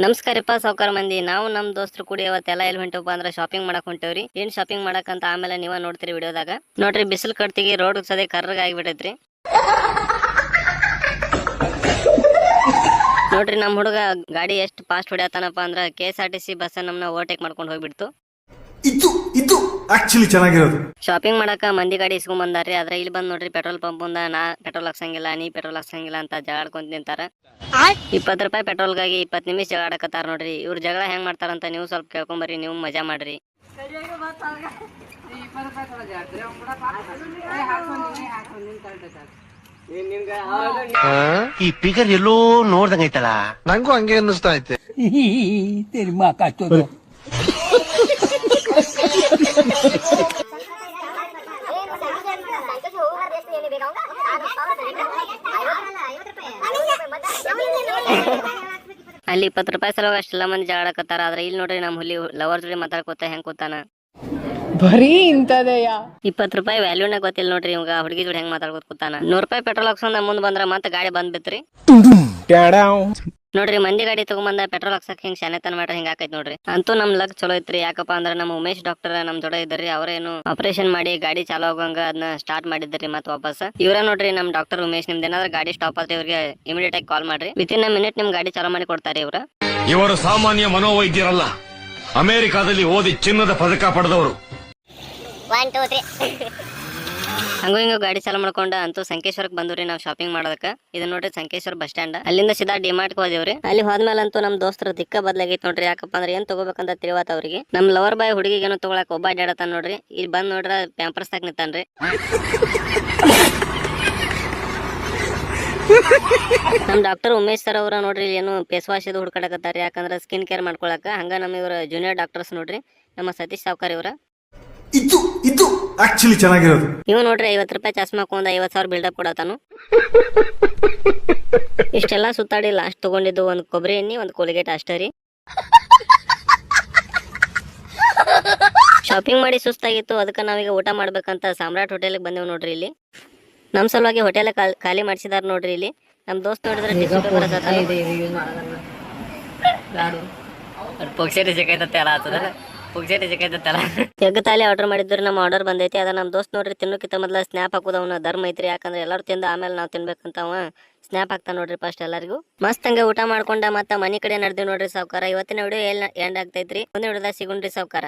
ನಮಸ್ಕಾರಪ್ಪ ಸಾವ್ಕಾರ ಮಂದಿ. ನಾವು ನಮ್ಮ ದೋಸ್ತರು ಕೂಡಿ ಅವತ್ತೆಲ್ಲ ಎಲ್ಲಿ ಹೊಂಟವಪ್ಪ ಅಂದ್ರೆ ಶಾಪಿಂಗ್ ಮಾಡಕ್ ಹೊಂಟೇವ್ರಿ. ಏನ್ ಶಾಪಿಂಗ್ ಮಾಡಕಂತ ಆಮೇಲೆ ನೀವ ನೋಡ್ತೀರಿ ವಿಡಿಯೋದಾಗ. ನೋಡ್ರಿ ಬಿಸಿಲು ಕಡ್ತಿಗೆ ರೋಡ್ ಸದೇ ಕರ್ರಗ ಆಗಿಬಿಟ್ಟೈತ್ರಿ. ನೋಡ್ರಿ ನಮ್ಮ ಹುಡುಗ ಗಾಡಿ ಎಷ್ಟು ಫಾಸ್ಟ್ ಹೊಡ್ಯಾತಾನಪ್ಪ ಅಂದ್ರ KSRTC ಬಸ್ ನಮ್ನ ಓವರ್ಟೇಕ್ ಮಾಡ್ಕೊಂಡು ಹೋಗ್ಬಿಡ್ತು. ಇದು ಆಕ್ಚುಲಿ ಚೆನ್ನಾಗಿರೋದು. ಶಾಪಿಂಗ್ ಮಾಡಕ ಮಂದಿ ಗಾಡಿ ಇಸ್ಕೊಂಡ್ ಬಂದಾರ್ರಿ. ಆದ್ರೆ ಇಲ್ಲಿ ಬಂದ್ ನೋಡ್ರಿ ಪೆಟ್ರೋಲ್ ಪಂಪ್ ಮುಂದ ನಾ ಪೆಟ್ರೋಲ್ ಹಾಕ್ಸಂಗಿಲ್ಲ, ನೀ ಪೆಟ್ರೋಲ್ ಹಾಕ್ಸಂಗಿಲ್ಲ ಅಂತ ಜಗಾಡ್ಕೊಂತ ನಿಂತಾರ. 20 ರೂಪಾಯಿ ಪೆಟ್ರೋಲ್ಗಾಗಿ 20 ನಿಮಿಷ ಜಗಾಡಕತ್ತಾರ ನೋಡ್ರಿ. ಇವ್ರ ಜಗಳ ಹೆಂಗ್ ಮಾಡ್ತಾರಂತ ನೀವು ಸ್ವಲ್ಪ ಕೇಳ್ಕೊಂಬರ್ರಿ, ನೀವು ಮಜಾ ಮಾಡ್ರಿ. ಈ ಫಿಗರ್ ಎಲ್ಲೋ ನೋಡ್ದಂಗೈತಲ್ಲ, ನಂಗೂ ಹಂಗೆ ಅನ್ನಿಸ್ತಾ ಐತೆ. ಅಲ್ಲಿ 20 ರೂಪಾಯಿ ಸಲುವಾಗಿ ಅಷ್ಟೆಲ್ಲ ಮಂದಿ ಜಗಾಡಕತ್ತಾರ. ಆದ್ರೆ ಇಲ್ಲಿ ನೋಡ್ರಿ ನಮ್ಮ ಹುಲಿ ಲವರ್ ಜೊತೆ ಮಾತಾಡ್ಕೋತ ಹೆಂಗ್ ಕೂತಾನ. ಬರೀ ಇಂತದಯ್ಯ. 20 ರೂಪಾಯಿ ವ್ಯಾಲ್ಯೂನ ಗೊತ್ತಿಲ್ಲ ನೋಡ್ರಿ ಇವಾಗ ಹುಡುಗಿ ಜೋಡಿ ಹೆಂಗ್ ಮಾತಾಡ್ಕೋತ ಕೂತಾನ. 100 ರೂಪಾಯಿ ಪೆಟ್ರೋಲ್ ಹಾಕ್ಸಂದ ಮುಂದ್ ಬಂದ್ರ ಮತ್ತೆ ಗಾಡಿ ಬಂದ್ ಬಿತ್ರಿ. ನೋಡ್ರಿ ಮಂದಿ ಗಾಡಿ ತಗೊಂಬಂದ ಪೆಟ್ರೋಲ್ ಹಾಕ್ಸಕ್ ಹಿಂಗ್ ಶಾನೆತನ ಮಾಡ್ರಿ ಹಿಂಗ ಆಕೈತ್ ನೋಡ್ರಿ. ಅಂತೂ ನಮ್ ಲಕ್ ಚಲೋ ಐತ್ರಿ. ಯಾಕಪ್ಪ ಅಂದ್ರ ನಮ್ಮ ಉಮೇಶ್ ಡಾಕ್ಟರ್ ನಮ್ ಜೋಡ ಇದ್ರಿ. ಅವ್ರೇನು ಆಪರೇಷನ್ ಮಾಡಿ ಗಾಡಿ ಚಾಲೋ ಹೋಗಂಗ ಅದನ್ನ ಸ್ಟಾರ್ಟ್ ಮಾಡಿದ್ರಿ ಮತ್ ವಾಪಸ್. ಇವ್ರ ನೋಡ್ರಿ ನಮ್ ಡಾಕ್ಟರ್ ಉಮೇಶ್. ನಿಮ್ದು ಏನಾದ್ರು ಗಾಡಿ ಸ್ಟಾಪ್ ಆದ್ರೆ ಇವ್ರಿಗೆ ಇಮಿಡಿಯೇಟ್ ಆಗಿ ಕಾಲ್ ಮಾಡ್ರಿ. ವಿತಿನ್ ಅ ಮಿನಿಟ್ ನಿಮ್ ಗಾಡಿ ಚಾಲೋ ಮಾಡಿ ಕೊಡ್ತಾರೆ ಇವ್ರ. ಇವರು ಸಾಮಾನ್ಯ ಮನೋವೈದ್ಯರಲ್ಲ, ಅಮೆರಿಕಾದಲ್ಲಿ ಓದಿ ಚಿನ್ನದ ಪದಕ ಪಡೆದವರು. ಹಂಗೂ ಹಿಂಗ ಗಾಡಿ ಚಾಲೂ ಮಾಡ್ಕೊಂಡ ಅಂತೂ ಸಂಕೇಶ್ವರಕ್ಕೆ ಬಂದ್ರಿ ನಾವು ಶಾಪಿಂಗ್ ಮಾಡೋದಕ್ಕ. ಇದು ನೋಡ್ರಿ ಸಂಕೇಶ್ವರ ಬಸ್ ಸ್ಟ್ಯಾಂಡ್. ಅಲ್ಲಿಂದ ಸಿದಾ ಡಿಮಾರ್ಟ್ಗೆ ಹೋದೇವ್ರಿ. ಅಲ್ಲಿ ಹೋದ್ಮೇಲೆ ಅಂತೂ ನಮ್ ದೋಸ್ತರ ದಿಕ್ಕ ಬದ್ಲಾಗೈತ್ ನೋಡ್ರಿ. ಯಾಕಪ್ಪ ಅಂದ್ರೆ ಏನ್ ತಗೋಬೇಕಂತ ತಿಳಿವಾತ ಅವ್ರಿಗೆ. ನಮ್ ಲವರ್ ಬಾಯ್ ಹುಡುಗಿಗೆ ಏನೋ ತಗೊಳಕ್ ಒಬ್ಬ ಅಡ್ಡಾಡತಾನ ನೋಡ್ರಿ. ಇಲ್ಲಿ ಬಂದ್ ನೋಡ್ರ ಪ್ಯಾಂಪರ್ಸ್ ತಾಕ್ ನಿಂತಾನ್ರಿ. ನಮ್ ಡಾಕ್ಟರ್ ಉಮೇಶ್ ಸರ್ ಅವ್ರ ನೋಡ್ರಿ ಏನು ಫೇಸ್ ವಾಶ್ ಇದು ಹುಡ್ಕಾಡಕತ್ತಾರ. ಯಾಕಂದ್ರೆ ಸ್ಕಿನ್ ಕೇರ್ ಮಾಡ್ಕೊಳಕ. ಹಂಗ ನಮ್ ಇವ್ರ ಜೂನಿಯರ್ ಡಾಕ್ಟರ್ಸ್ ನೋಡ್ರಿ ನಮ್ಮ ಸತೀಶ್ ಸಾವ್ಕಾರ್ ಇವ್ರ. ಇದು ಆಕ್ಚುಲಿ ಚೆನ್ನಾಗಿರೋದು. ಇವ್ ನೋಡ್ರಿ 50 ರೂಪಾಯಿ ಚಸ್ಮಾಕ್ ಒಂದ್ 50,000 ಬಿಲ್ಡಪ್ ಕೊಡತಾನು. ಇಷ್ಟೆಲ್ಲಾ ಸುತ್ತಾಡಿ ಲಾಸ್ಟ್ ತಗೊಂಡಿದ್ದು ಒಂದ್ ಕೊಬ್ಬರಿ ಎಣ್ಣೆ, ಒಂದ್ ಕೋಲ್ಗೇಟ್ ಅಷ್ಟೇ ರೀ. ಶಾಪಿಂಗ್ ಮಾಡಿ ಸುಸ್ತಾಗಿತ್ತು. ಅದಕ್ಕೆ ನಾವೀಗ ಊಟ ಮಾಡ್ಬೇಕಂತ ಸಾಮ್ರಾಟ್ ಹೋಟೆಲ್ಗೆ ಬಂದೇವ್ ನೋಡ್ರಿ. ಇಲ್ಲಿ ನಮ್ ಸಲುವಾಗಿ ಹೋಟೆಲ್ ಖಾಲಿ ಮಾಡಿಸಿದಾರ ನೋಡ್ರಿ. ಇಲ್ಲಿ ನಮ್ ದೋಸ್ತ್ ನೋಡಿದ್ರೆ ಎಗ್ ತಾಲಿ ಆರ್ಡರ್ ಮಾಡಿದ್ರು. ನಮ್ಮ ಆರ್ಡರ್ ಬಂದೈತಿ. ಅದ ನಮ್ ದೋಸ್ತ್ ನೋಡ್ರಿ ತಿನ್ನೋಕಿಂತ ಮೊದಲ ಸ್ನ್ಯಾಪ್ ಹಾಕೋದು ಅವನ ಧರ್ಮ ಐತ್ರಿ. ಯಾಕಂದ್ರೆ ಎಲ್ಲರೂ ತಿಂದ ಆಮೇಲೆ ನಾವ್ ತಿನ್ಬೇಕಂತ ಅವ ಸ್ನ್ಯಾಪ್ ಹಾಕ್ತಾನ ನೋಡ್ರಿ ಫಸ್ಟ್ ಎಲ್ಲರಿಗೂ. ಮಸ್ತ್ ಹಂಗ ಊಟ ಮಾಡ್ಕೊಂಡ ಮತ್ತ ಮನಿ ಕಡೆ ನಡೆದಿವಿ ನೋಡ್ರಿ ಸಾವ್ಕಾರ. ಇವತ್ತಿನ ವಿಡಿಯೋ ಎಂಡ್ ಆಗ್ತೈತ್ರಿ. ಮುಂದಿನ ವಿಡಿಯೋದಾಗ ಸಿಗುಣ್ರಿ ಸಾವ್ಕಾರ.